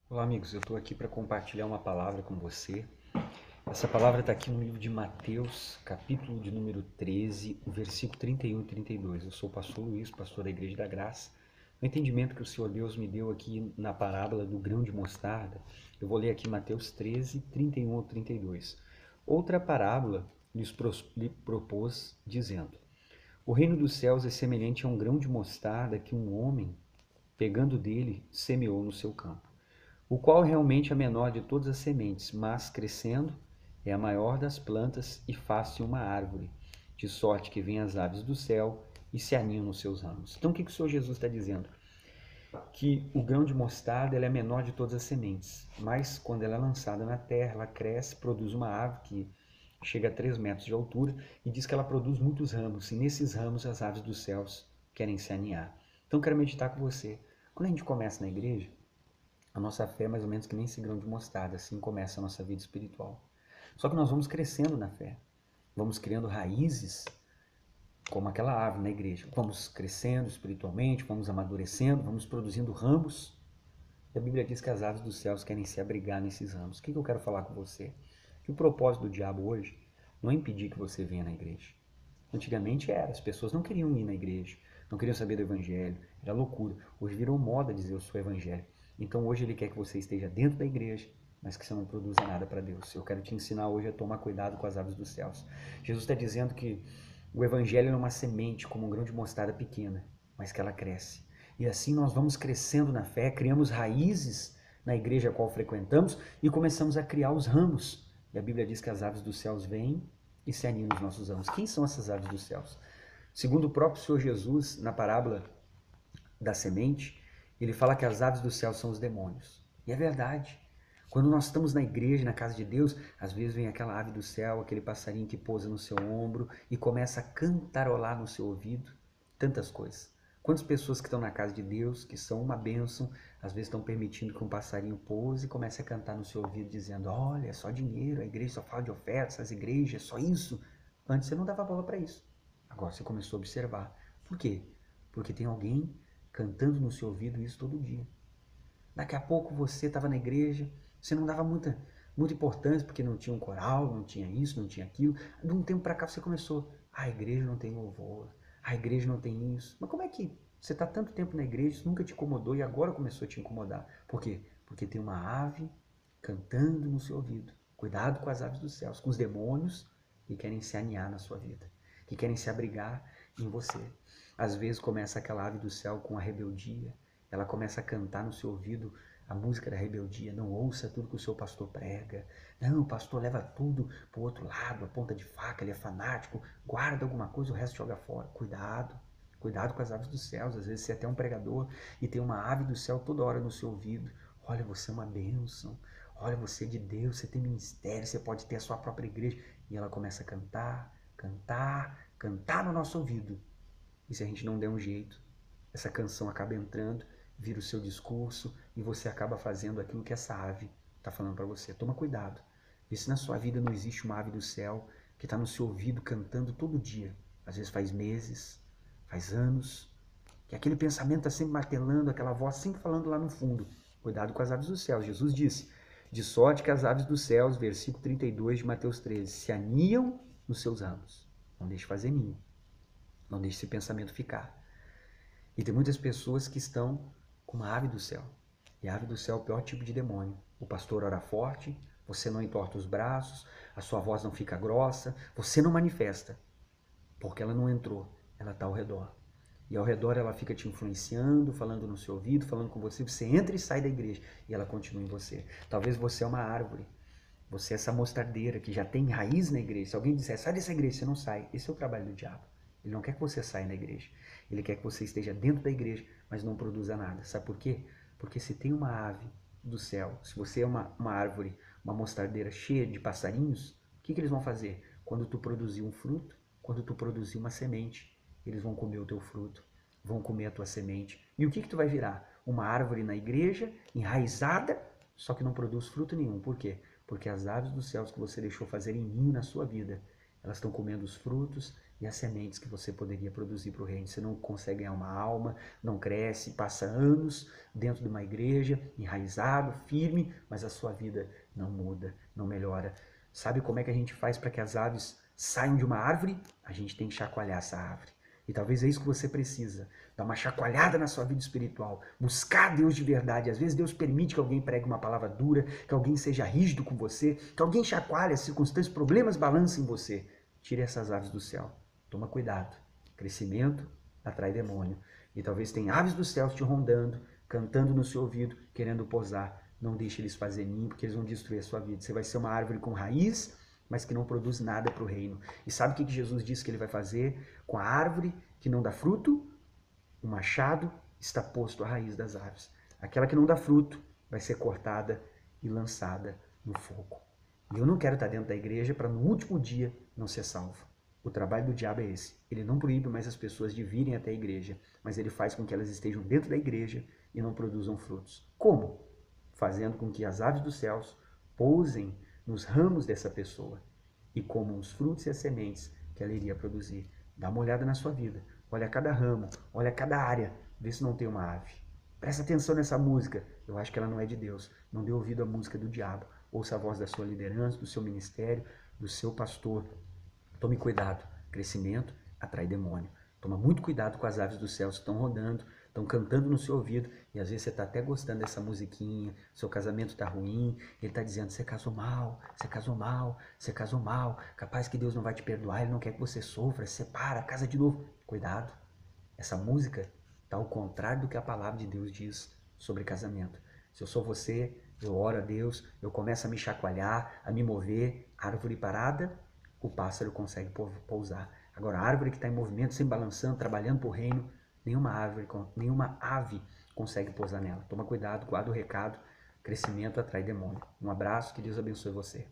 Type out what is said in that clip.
Olá, amigos. Eu estou aqui para compartilhar uma palavra com você. Essa palavra está aqui no livro de Mateus, capítulo de número 13, o versículo 31 e 32. Eu sou o pastor Luiz, pastor da Igreja da Graça. O entendimento que o Senhor Deus me deu aqui na parábola do grão de mostarda, eu vou ler aqui Mateus 13, 31 ao 32. Outra parábola lhe propôs, dizendo: O reino dos céus é semelhante a um grão de mostarda que um homem, pegando dele, semeou no seu campo, o qual é realmente a menor de todas as sementes, mas, crescendo, é a maior das plantas e faz-se uma árvore, de sorte que vêm as aves do céu e se aninham nos seus ramos. Então, o que o Senhor Jesus está dizendo? Que o grão de mostarda é a menor de todas as sementes, mas quando ela é lançada na terra, ela cresce, produz uma árvore que chega a 3 metros de altura e diz que ela produz muitos ramos, e nesses ramos as aves dos céus querem se aninhar. Então, quero meditar com você. Quando a gente começa na igreja, a nossa fé é mais ou menos que nem esse grão de mostarda, assim começa a nossa vida espiritual. Só que nós vamos crescendo na fé, vamos criando raízes, como aquela árvore na igreja. Vamos crescendo espiritualmente, vamos amadurecendo, vamos produzindo ramos. E a Bíblia diz que as aves dos céus querem se abrigar nesses ramos. O que eu quero falar com você? Que o propósito do diabo hoje não é impedir que você venha na igreja. Antigamente era, as pessoas não queriam ir na igreja, não queriam saber do evangelho, era loucura. Hoje virou moda dizer eu sou evangélico. Então hoje ele quer que você esteja dentro da igreja, mas que você não produza nada para Deus. Eu quero te ensinar hoje a tomar cuidado com as aves dos céus. Jesus está dizendo que o evangelho é uma semente, como um grão de mostarda pequena, mas que ela cresce. E assim nós vamos crescendo na fé, criamos raízes na igreja a qual frequentamos e começamos a criar os ramos. E a Bíblia diz que as aves dos céus vêm e se aninham nos nossos ramos. Quem são essas aves dos céus? Segundo o próprio Senhor Jesus, na parábola da semente, ele fala que as aves do céu são os demônios. E é verdade. Quando nós estamos na igreja, na casa de Deus, às vezes vem aquela ave do céu, aquele passarinho que pousa no seu ombro e começa a cantarolar no seu ouvido tantas coisas. Quantas pessoas que estão na casa de Deus, que são uma bênção, às vezes estão permitindo que um passarinho pouse e comece a cantar no seu ouvido dizendo: olha, é só dinheiro, a igreja só fala de ofertas, as igrejas, é só isso. Antes você não dava bola para isso. Agora você começou a observar. Por quê? Porque tem alguém cantando no seu ouvido isso todo dia. Daqui a pouco você estava na igreja, você não dava muita importância porque não tinha um coral, não tinha isso, não tinha aquilo. De um tempo para cá você começou: a igreja não tem louvor, a igreja não tem isso. Mas como é que você está tanto tempo na igreja, isso nunca te incomodou e agora começou a te incomodar? Por quê? Porque tem uma ave cantando no seu ouvido. Cuidado com as aves dos céus, com os demônios que querem se aninhar na sua vida, que querem se abrigar em você. Às vezes começa aquela ave do céu com a rebeldia, ela começa a cantar no seu ouvido a música da rebeldia. Não ouça tudo que o seu pastor prega. Não, o pastor leva tudo para o outro lado, a ponta de faca, ele é fanático. Guarda alguma coisa, o resto joga fora. Cuidado. Cuidado com as aves dos céus. Às vezes você é até um pregador e tem uma ave do céu toda hora no seu ouvido. Olha, você é uma bênção. Olha, você é de Deus, você tem ministério, você pode ter a sua própria igreja. E ela começa a cantar, cantar, cantar no nosso ouvido. E se a gente não der um jeito, essa canção acaba entrando, vira o seu discurso e você acaba fazendo aquilo que essa ave está falando para você. Toma cuidado. Vê se na sua vida não existe uma ave do céu que está no seu ouvido cantando todo dia. Às vezes faz meses, faz anos, que aquele pensamento está sempre martelando, aquela voz sempre falando lá no fundo. Cuidado com as aves do céu. Jesus disse: de sorte que as aves dos céus, versículo 32 de Mateus 13, se aniam nos seus ramos. Não deixe fazer ninho. Não deixe esse pensamento ficar. E tem muitas pessoas que estão com uma ave do céu. E a ave do céu é o pior tipo de demônio. O pastor ora forte, você não entorta os braços, a sua voz não fica grossa, você não manifesta, porque ela não entrou, ela está ao redor. E ao redor ela fica te influenciando, falando no seu ouvido, falando com você, você entra e sai da igreja e ela continua em você. Talvez você é uma árvore, você é essa mostardeira que já tem raiz na igreja. Se alguém disser, sai dessa igreja, você não sai. Esse é o trabalho do diabo. Ele não quer que você saia da igreja. Ele quer que você esteja dentro da igreja, mas não produza nada. Sabe por quê? Porque se tem uma ave do céu, se você é uma árvore, uma mostardeira cheia de passarinhos, o que eles vão fazer? Quando tu produzir um fruto, quando tu produzir uma semente, eles vão comer o teu fruto, vão comer a tua semente. E o que tu vai virar? Uma árvore na igreja, enraizada, só que não produz fruto nenhum. Por quê? Porque as aves dos céus que você deixou fazerem ninho na sua vida, elas estão comendo os frutos e as sementes que você poderia produzir para o reino. Você não consegue ganhar uma alma, não cresce, passa anos dentro de uma igreja, enraizado, firme, mas a sua vida não muda, não melhora. Sabe como é que a gente faz para que as aves saiam de uma árvore? A gente tem que chacoalhar essa árvore. E talvez é isso que você precisa. Dar uma chacoalhada na sua vida espiritual. Buscar Deus de verdade. Às vezes Deus permite que alguém pregue uma palavra dura, que alguém seja rígido com você, que alguém chacoalhe as circunstâncias, problemas balancem você. Tire essas aves do céu. Toma cuidado. Crescimento atrai demônio. E talvez tenha aves dos céus te rondando, cantando no seu ouvido, querendo pousar. Não deixe eles fazer ninho, porque eles vão destruir a sua vida. Você vai ser uma árvore com raiz, mas que não produz nada para o reino. E sabe o que Jesus disse que ele vai fazer com a árvore que não dá fruto? O machado está posto à raiz das árvores. Aquela que não dá fruto vai ser cortada e lançada no fogo. E eu não quero estar dentro da igreja para no último dia não ser salvo. O trabalho do diabo é esse. Ele não proíbe mais as pessoas de virem até a igreja, mas ele faz com que elas estejam dentro da igreja e não produzam frutos. Como? Fazendo com que as aves dos céus pousem nos ramos dessa pessoa e comam os frutos e as sementes que ela iria produzir. Dá uma olhada na sua vida. Olha cada ramo, olha cada área, vê se não tem uma ave. Presta atenção nessa música. Eu acho que ela não é de Deus. Não dê ouvido à música do diabo. Ouça a voz da sua liderança, do seu ministério, do seu pastor. Tome cuidado. Crescimento atrai demônio. Toma muito cuidado com as aves do céu que estão rodando, estão cantando no seu ouvido, e às vezes você está até gostando dessa musiquinha, seu casamento está ruim, ele está dizendo, você casou mal, você casou mal, você casou mal, capaz que Deus não vai te perdoar, ele não quer que você sofra, separa, casa de novo. Cuidado, essa música está ao contrário do que a palavra de Deus diz sobre casamento. Se eu sou você, eu oro a Deus, eu começo a me chacoalhar, a me mover, árvore parada, o pássaro consegue pousar. Agora, a árvore que está em movimento, sempre balançando, trabalhando para o reino, nenhuma ave consegue pousar nela. Toma cuidado, guarda o recado. Crescimento atrai demônio. Um abraço, que Deus abençoe você.